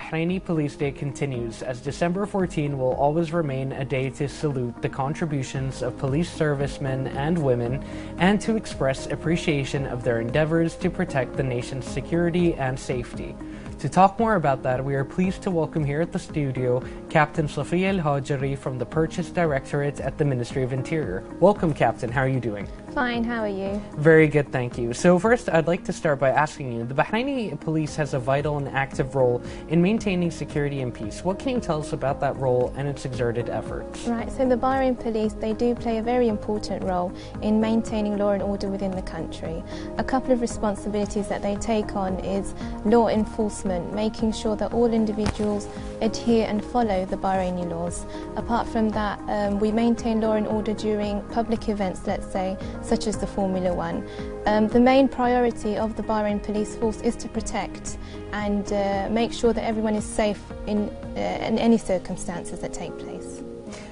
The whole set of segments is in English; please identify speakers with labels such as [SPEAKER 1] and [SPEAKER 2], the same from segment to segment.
[SPEAKER 1] Bahraini Police Day continues, as December 14 will always remain a day to salute the contributions of police servicemen and women and to express appreciation of their endeavors to protect the nation's security and safety. To talk more about that, we are pleased to welcome here at the studio Captain Safia alhajiri from the Purchase Directorate at the Ministry of Interior. Welcome, Captain. How are you doing?
[SPEAKER 2] Fine, how are you?
[SPEAKER 1] Very good, thank you. So first, I'd like to start by asking you, the Bahraini police has a vital and active role in maintaining security and peace. What can you tell us about that role and its exerted efforts?
[SPEAKER 2] Right, so the Bahrain police, they do play a very important role in maintaining law and order within the country. A couple of responsibilities that they take on is law enforcement, making sure that all individuals adhere and follow the Bahraini laws. Apart from that, we maintain law and order during public events, let's say, such as the Formula One. The main priority of the Bahrain police force is to protect and make sure that everyone is safe in any circumstances that take place.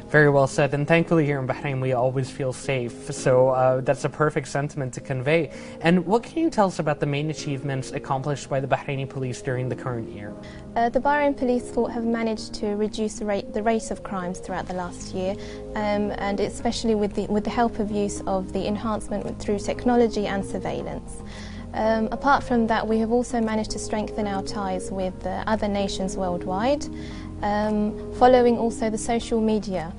[SPEAKER 1] Very well said, and thankfully here in Bahrain we always feel safe, so that's a perfect sentiment to convey. And what can you tell us about the main achievements accomplished by the Bahraini police during the current year?
[SPEAKER 2] The Bahrain police force have managed to reduce the rate of crimes throughout the last year, and especially with the help of use of the enhancement through technology and surveillance. Apart from that, we have also managed to strengthen our ties with other nations worldwide, following also the social media.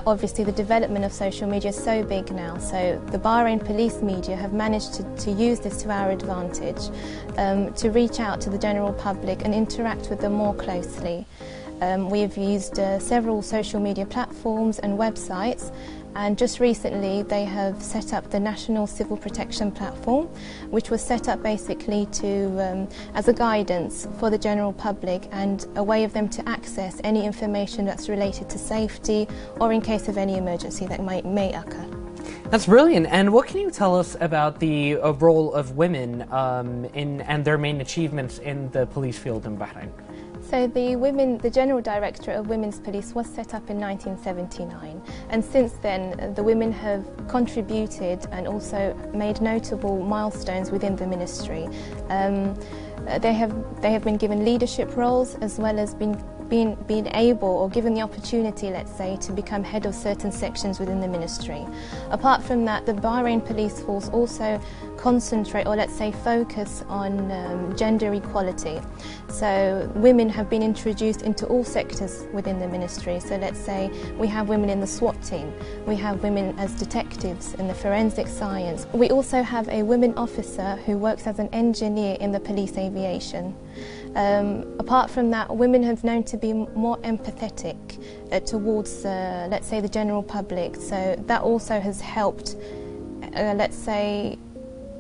[SPEAKER 2] Obviously the development of social media is so big now, so the Bahrain police media have managed to use this to our advantage, to reach out to the general public and interact with them more closely. We've used several social media platforms and websites, and just recently they have set up the National Civil Protection Platform, which was set up basically to as a guidance for the general public and a way of them to access any information that's related to safety or in case of any emergency that may occur.
[SPEAKER 1] That's brilliant. And what can you tell us about the role of women and their main achievements in the police field in Bahrain?
[SPEAKER 2] So the General Directorate of Women's Police was set up in 1979, and since then the women have contributed and also made notable milestones within the ministry. They have been given leadership roles as well as being able or given the opportunity, let's say, to become head of certain sections within the ministry. Apart from that, the Bahrain police force also concentrate, or let's say focus on gender equality. So women have been introduced into all sectors within the ministry. So let's say we have women in the SWAT team, we have women as detectives in the forensic science. We also have a women officer who works as an engineer in the police aviation. Apart from that, women have known to be more empathetic towards, let's say, the general public. So that also has helped, let's say,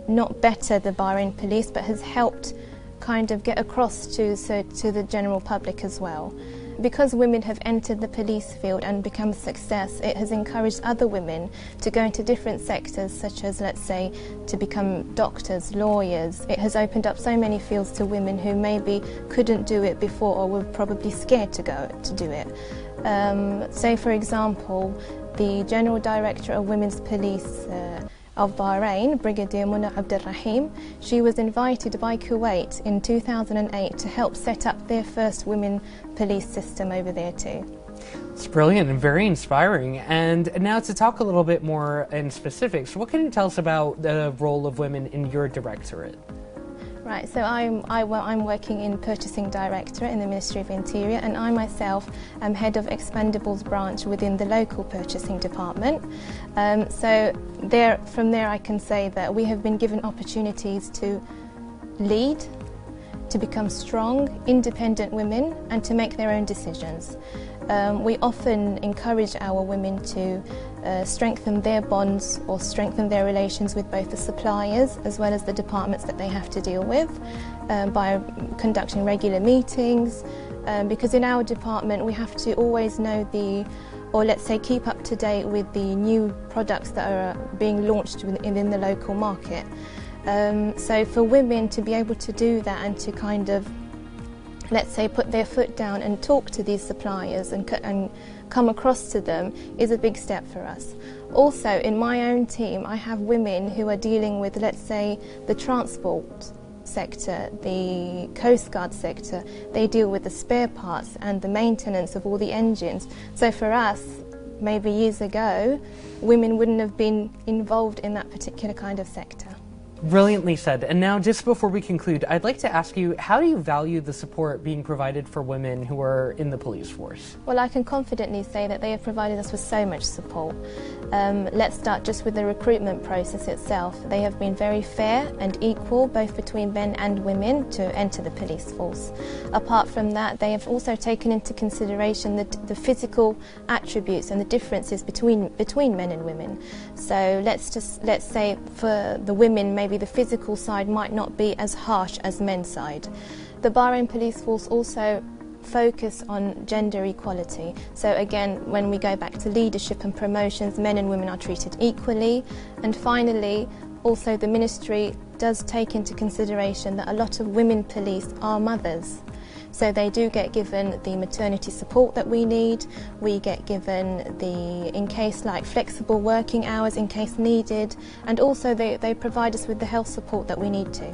[SPEAKER 2] not better the Bahrain police, but has helped kind of get across to the general public as well. Because women have entered the police field and become a success, it has encouraged other women to go into different sectors, such as, let's say, to become doctors, lawyers. It has opened up so many fields to women who maybe couldn't do it before or were probably scared to go to do it. Say, for example, the General Director of Women's Police of Bahrain, Brigadier Muna Abdul Rahim, she was invited by Kuwait in 2008 to help set up their first women police system over there too.
[SPEAKER 1] It's brilliant and very inspiring. And now to talk a little bit more in specifics, what can you tell us about the role of women in your directorate?
[SPEAKER 2] Right, so I'm working in Purchasing Directorate in the Ministry of Interior, and I myself am Head of Expendables branch within the local purchasing department. So from there I can say that we have been given opportunities to lead, to become strong, independent women and to make their own decisions. We often encourage our women to strengthen their bonds or strengthen their relations with both the suppliers as well as the departments that they have to deal with by conducting regular meetings, because in our department we have to always know or let's say keep up to date with the new products that are being launched within the local market. So for women to be able to do that and to kind of, let's say, put their foot down and talk to these suppliers and come across to them is a big step for us. Also, in my own team, I have women who are dealing with, let's say, the transport sector, the Coast Guard sector, they deal with the spare parts and the maintenance of all the engines. So for us, maybe years ago, women wouldn't have been involved in that particular kind of sector.
[SPEAKER 1] Brilliantly said. And now, just before we conclude, I'd like to ask you, how do you value the support being provided for women who are in the police force?
[SPEAKER 2] Well, I can confidently say that they have provided us with so much support. Let's start just with the recruitment process itself. They have been very fair and equal, both between men and women, to enter the police force. Apart from that, they have also taken into consideration the physical attributes and the differences between men and women. So let's say for the women, maybe the physical side might not be as harsh as men's side. The Bahrain Police Force also focus on gender equality. So again, when we go back to leadership and promotions, men and women are treated equally. And finally, also the ministry does take into consideration that a lot of women police are mothers. So they do get given the maternity support that we need. We get given in case like flexible working hours in case needed. And also they provide us with the health support that we need to.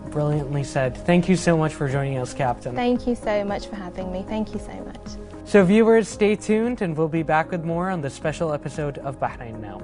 [SPEAKER 1] Brilliantly said. Thank you so much for joining us, Captain.
[SPEAKER 2] Thank you so much for having me. Thank you so much.
[SPEAKER 1] So viewers, stay tuned and we'll be back with more on this special episode of Bahrain Now.